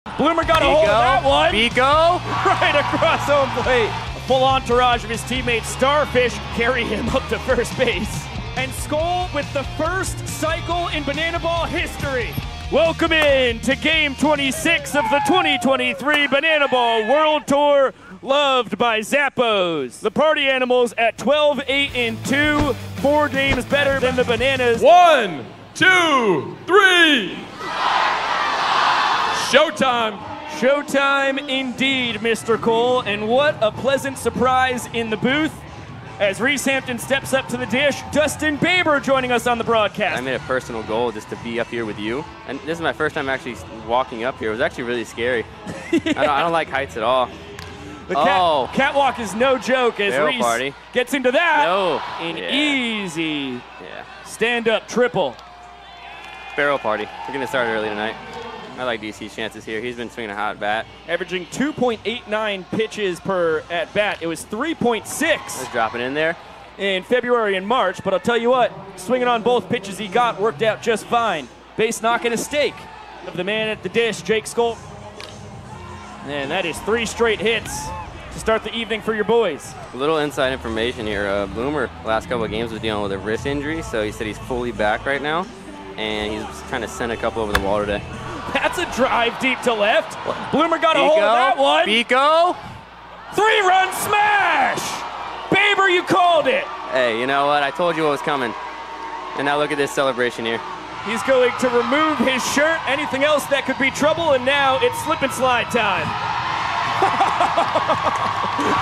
Bloomer got a hold of that one. Pico. Right across home plate. A full entourage of his teammates Starfish carry him up to first base. And Skole with the first cycle in Banana Ball history. Welcome in to Game 26 of the 2023 Banana Ball World Tour, loved by Zappos. The Party Animals at 12-8-2, 4 games better than the Bananas. 1, 2, 3. Showtime. Showtime indeed, Mr. Cole, and what a pleasant surprise in the booth. As Reese Hampton steps up to the dish, Dustin Baber joining us on the broadcast. I made a personal goal just to be up here with you. And this is my first time actually walking up here. It was actually really scary. Yeah. I don't like heights at all. The catwalk is no joke as Reese gets into that. Easy stand-up triple. Barrel party. We're going to start early tonight. I like DC's chances here. He's been swinging a hot bat. Averaging 2.89 pitches per at-bat. It was 3.6. Just dropping in there. In February and March, but I'll tell you what, swinging on both pitches he got worked out just fine. Base knocking a stake of the man at the dish, Jake Skole. And that is 3 straight hits to start the evening for your boys. A little inside information here. Bloomer, last couple of games, was dealing with a wrist injury, so he said he's fully back right now, and he's trying to send a couple over the wall today. That's a drive deep to left. Bloomer got a hold of that one. Pico. 3-run smash. Baber, you called it. Hey, you know what? I told you what was coming. And now look at this celebration here. He's going to remove his shirt, anything else that could be trouble, and now it's slip and slide time.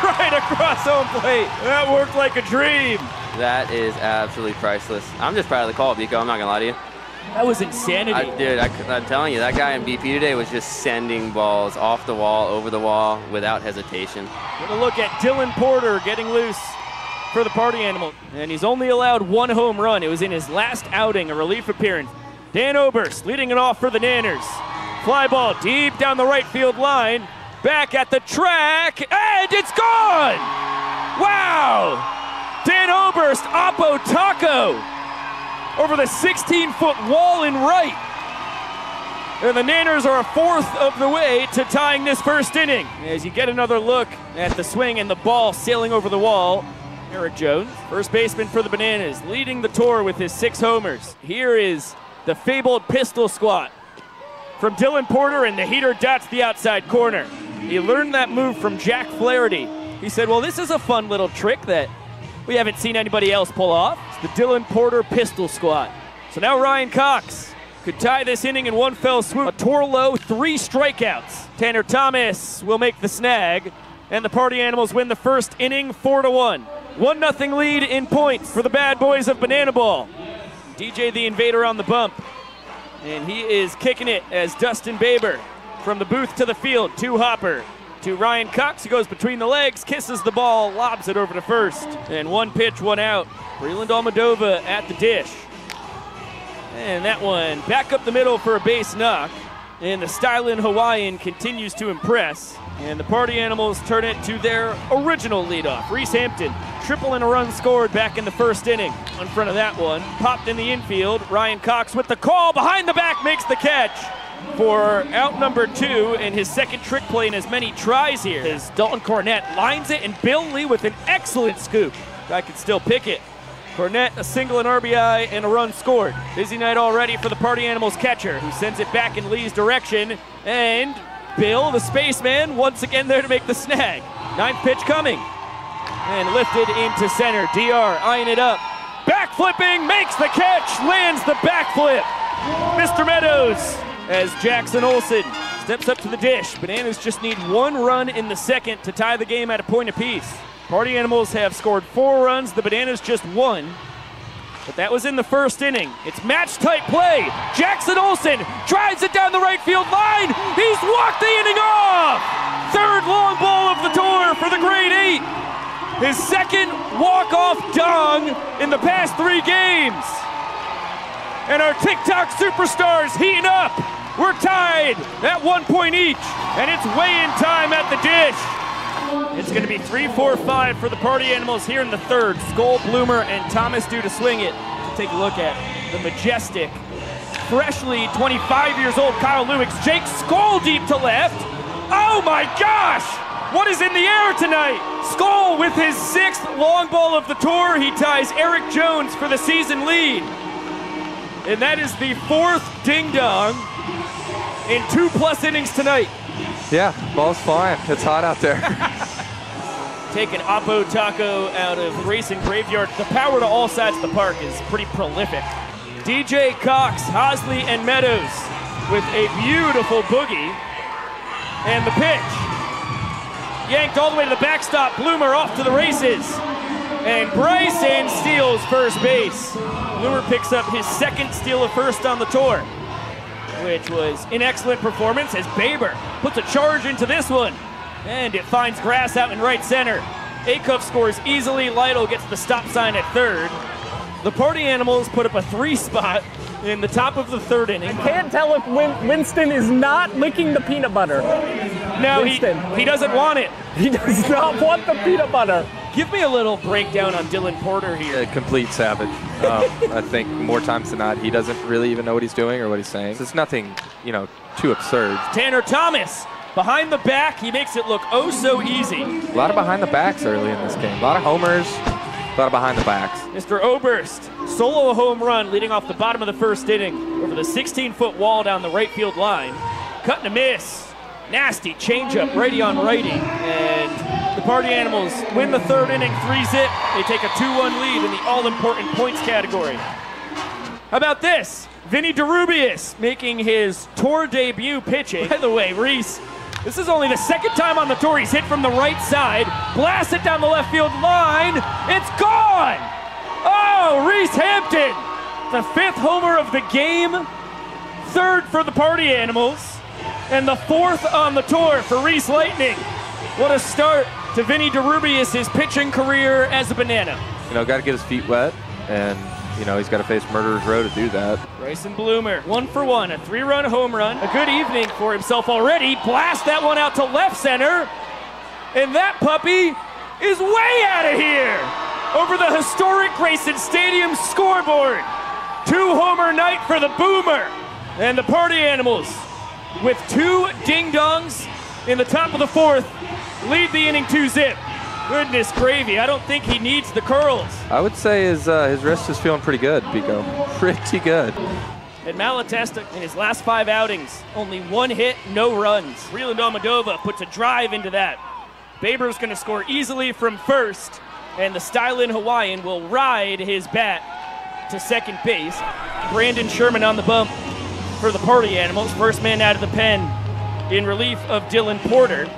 Right across home plate. That worked like a dream. That is absolutely priceless. I'm just proud of the call, Pico. I'm not going to lie to you. That was insanity. I'm telling you, that guy in BP today was just sending balls off the wall, over the wall, without hesitation. Get a look at Dylan Porter getting loose for the Party Animal. And he's only allowed 1 home run. It was in his last outing, a relief appearance. Dan Oberst leading it off for the Nanners. Fly ball deep down the right field line. Back at the track, and it's gone! Wow! Dan Oberst, Oppo Taco, over the 16-foot wall in right. And the Nanners are a 1/4 of the way to tying this first inning. As you get another look at the swing and the ball sailing over the wall, Eric Jones, first baseman for the Bananas, leading the tour with his 6 homers. Here is the fabled pistol squat from Dylan Porter, and the heater dots the outside corner. He learned that move from Jack Flaherty. He said, well, this is a fun little trick that we haven't seen anybody else pull off. It's the Dylan Porter pistol squat. So now Ryan Cox could tie this inning in one fell swoop. A tour low, 3 strikeouts. Tanner Thomas will make the snag, and the Party Animals win the first inning 4-1. 1-0 lead in points for the bad boys of Banana Ball. DJ the Invader on the bump, and he is kicking it as Dustin Baber from the booth to the field, 2-hopper. To Ryan Cox, who goes between the legs, kisses the ball, lobs it over to first. And 1 pitch, 1 out. Breland Almadova at the dish. And that one back up the middle for a base knock. And the Stylin Hawaiian continues to impress. And the Party Animals turn it to their original leadoff. Reese Hampton, triple and a run scored back in the first inning. In front of that one, popped in the infield. Ryan Cox with the call, behind the back, makes the catch for out number 2 and his second trick play in as many tries here. As Dalton Cornett lines it, and Bill Lee with an excellent scoop. Guy could still pick it. Cornett, a single, an RBI, and a run scored. Busy night already for the Party Animals catcher, who sends it back in Lee's direction. And Bill, the spaceman, once again there to make the snag. 9th pitch coming. And lifted into center. DR eyeing it up. Backflipping, makes the catch, lands the backflip. Mr. Meadows, as Jackson Olsen steps up to the dish. Bananas just need 1 run in the second to tie the game at a point apiece. Party Animals have scored 4 runs, the Bananas just 1. But that was in the first inning. It's match-type play. Jackson Olsen drives it down the right field line. He's walked the inning off. 3rd long ball of the tour for the grade 8. His 2nd walk-off dong in the past 3 games. And our TikTok superstars heating up. We're tied at 1 point each, and it's weigh-in time at the dish. It's going to be 3-4-5 for the Party Animals here in the 3rd. Skole, Bloomer, and Thomas due to swing it. Take a look at the majestic freshly 25 years old Kyle Lewicks. Jake Skole deep to left. Oh my gosh! What is in the air tonight? Skole with his 6th long ball of the tour. He ties Eric Jones for the season lead. And that is the 4th ding-dong in 2+ innings tonight. Yeah, ball's flying. It's hot out there. Taking Oppo Taco out of Racing Graveyard. The power to all sides of the park is pretty prolific. DJ Cox, Hosley, and Meadows with a beautiful boogie. And the pitch. Yanked all the way to the backstop. Bloomer off to the races. And Bryson steals first base. Bloomer picks up his 2nd steal of first on the tour, which was an excellent performance as Baber puts a charge into this one. And it finds grass out in right center. Acuff scores easily. Lytle gets the stop sign at 3rd. The Party Animals put up a 3 spot in the top of the 3rd inning. Can't tell if Winston is not licking the peanut butter. No, he doesn't want it. He does not want the peanut butter. Give me a little breakdown on Dylan Porter here. A complete savage. I think more times than not, he doesn't really even know what he's doing or what he's saying. It's nothing, too absurd. Tanner Thomas behind the back. He makes it look oh so easy. A lot of behind the backs early in this game. A lot of homers, a lot of behind the backs. Mr. Oberst, solo home run leading off the bottom of the 1st inning over the 16-foot wall down the right field line. Cut and a miss. Nasty changeup, righty on righty. And the Party Animals win the 3rd inning 3-zip. They take a 2-1 lead in the all-important points category. How about this? Vinny DeRubius making his tour debut pitching. By the way, Reese, this is only the 2nd time on the tour he's hit from the right side. Blast it down the left field line. It's gone! Oh, Reese Hampton, the 5th homer of the game. 3rd for the Party Animals. And the 4th on the tour for Reese Lightning. What a start to Vinny DeRubius' pitching career as a Banana. Got to get his feet wet, and, he's got to face Murderer's Row to do that. Bryson Bloomer, 1 for 1, a 3-run home run. A good evening for himself already. Blast that one out to left center. And that puppy is way out of here. Over the historic Grayson Stadium scoreboard. 2-homer night for the Boomer. And the Party Animals, with 2 ding-dongs in the top of the 4th, lead the inning 2-zip. Goodness gravy, I don't think he needs the curls. I would say his wrist is feeling pretty good, Pico. Pretty good. And Malatesta, in his last 5 outings, only 1 hit, no runs. Reland Almadova puts a drive into that. Baber's going to score easily from first, and the Stylin Hawaiian will ride his bat to 2nd base. Brandon Sherman on the bump for the Party Animals. First man out of the pen in relief of Dylan Porter.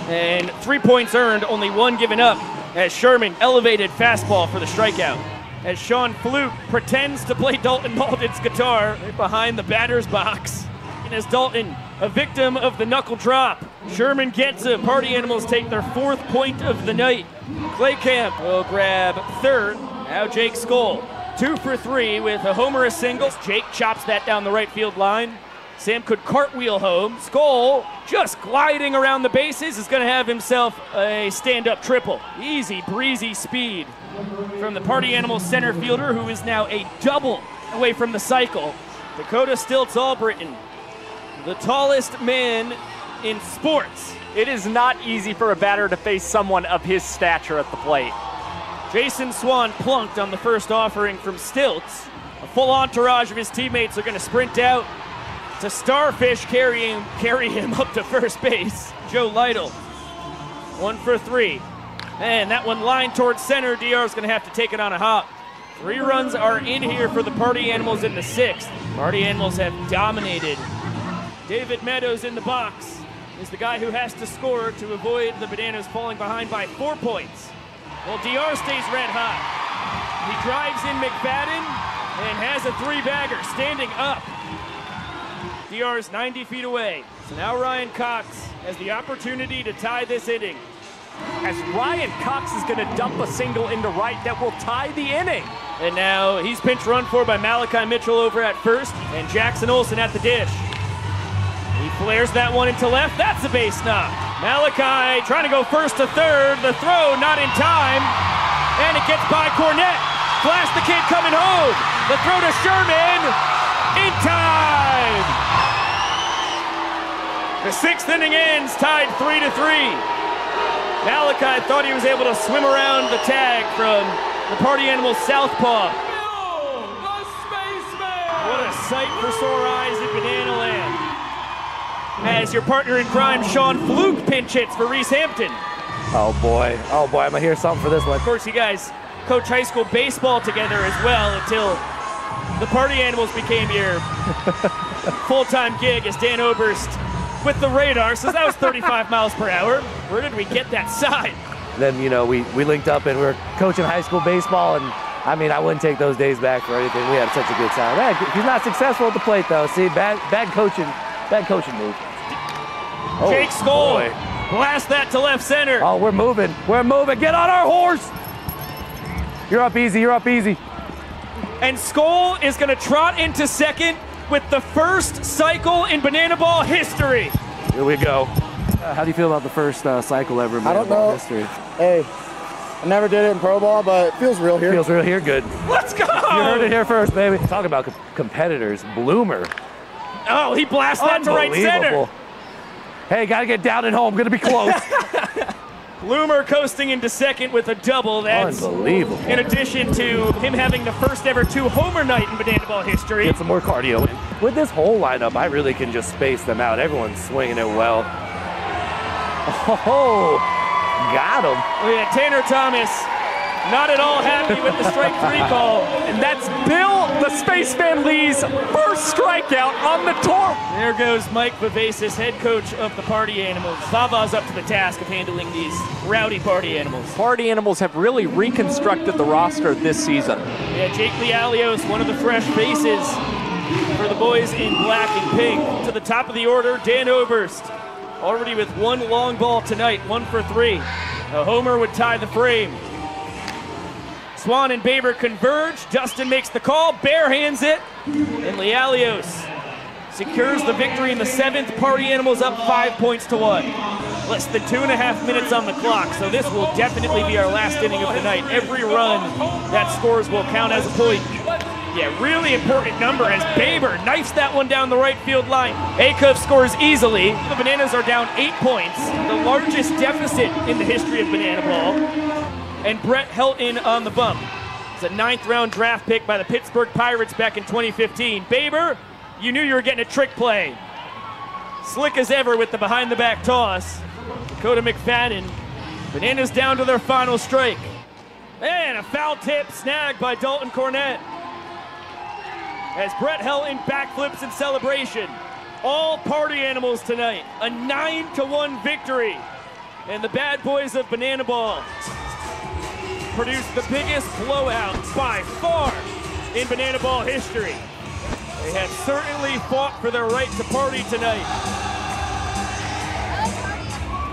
And 3 points earned, only 1 given up as Sherman elevated fastball for the strikeout. As Sean Fluke pretends to play Dalton Malden's guitar right behind the batter's box. And as Dalton, a victim of the knuckle drop, Sherman gets him. Party Animals take their 4th point of the night. Claycamp will grab 3rd. Now Jake Skole, 2 for 3 with a homer, a single. Jake chops that down the right field line. Sam could cartwheel home. Skole, just gliding around the bases, is going to have himself a stand-up triple. Easy, breezy speed from the Party Animals center fielder, who is now a double away from the cycle. Dakota Stilts Albritton, the tallest man in sports. It is not easy for a batter to face someone of his stature at the plate. Jason Swan plunked on the first offering from Stilts. A full entourage of his teammates are going to sprint out to Starfish, carry him up to first base. Joe Lytle, 1 for 3. And that one lined towards center. DR is going to have to take it on a hop. 3 runs are in here for the Party Animals in the 6th. Party Animals have dominated. David Meadows in the box is the guy who has to score to avoid the Bananas falling behind by 4 points. Well, DR stays red hot. He drives in McFadden and has a 3-bagger standing up. DR is 90 feet away. So now Ryan Cox has the opportunity to tie this inning. As Ryan Cox is going to dump a single into right that will tie the inning. And now he's pinch run for by Malachi Mitchell over at first and Jackson Olsen at the dish. He flares that one into left. That's a base knock. Malachi trying to go first to third. The throw not in time. And it gets by Cornett. Flash the kid coming home. The throw to Sherman. in time. The 6th inning ends, tied 3-3. Malachi thought he was able to swim around the tag from the Party Animals southpaw. Bill, the spaceman. What a sight for sore eyes in Banana Land. As your partner in crime, Sean Fluke, pinch hits for Reese Hampton. Oh boy, I'm gonna hear something for this one. Of course, you guys coach high school baseball together as well until the Party Animals became your full-time gig as Dan Oberst with the radar says that was 35 miles per hour. Where did we get that sign? Then, you know, we linked up and we were coaching high school baseball, and I mean, I wouldn't take those days back for anything. We had such a good time. Man, he's not successful at the plate though. See, bad coaching move. Oh, Jake Skole, boy. blast that to left center. Oh, we're moving. Get on our horse. You're up easy. And Skole is going to trot into second with the first cycle in Banana Ball history. Here we go. How do you feel about the first cycle ever in Banana Ball history? Hey, I never did it in pro ball, but it feels real here. Feels real here, good. Let's go! You heard it here first, baby. Talk about competitors. Bloomer. Oh, he blasts that to right center. Unbelievable. Hey, gotta get down and home. Gonna be close. Bloomer coasting into second with a double. That's unbelievable. In addition to him having the first ever 2-homer night in Banana Ball history. Get some more cardio in. With this whole lineup, I really can just space them out. Everyone's swinging it well. Oh, got him. Oh yeah, Tanner Thomas, not at all happy with the strike 3 call. And that's Bill, the Spaceman Lee's first strikeout on the tour. There goes Mike Vivacis, head coach of the Party Animals. Vava's up to the task of handling these rowdy Party Animals. Party Animals have really reconstructed the roster this season. Yeah, Jake Lealios, one of the fresh faces for the boys in black and pink. To the top of the order, Dan Oberst, already with 1 long ball tonight, 1 for 3. A homer would tie the frame. Swan and Baber converge. Justin makes the call, barehands it, and Lealios secures the victory in the 7th. Party Animals up 5 points to 1. Less than 2.5 minutes on the clock, so this will definitely be our last inning of the night. Every run that scores will count as a point. Yeah, really important number as Baber knifes that one down the right field line. Acuff scores easily. The Bananas are down 8 points, the largest deficit in the history of Banana Ball. And Brett Helton on the bump. It's a 9th round draft pick by the Pittsburgh Pirates back in 2015. Baber, you knew you were getting a trick play. Slick as ever with the behind the back toss. Dakota McFadden. Bananas down to their final strike. And a foul tip snagged by Dalton Cornett. As Brett Helton backflips in celebration. All Party Animals tonight. A 9-1 victory. And the bad boys of Banana Ball produced the biggest blowout by far in Banana Ball history. They have certainly fought for their right to party tonight.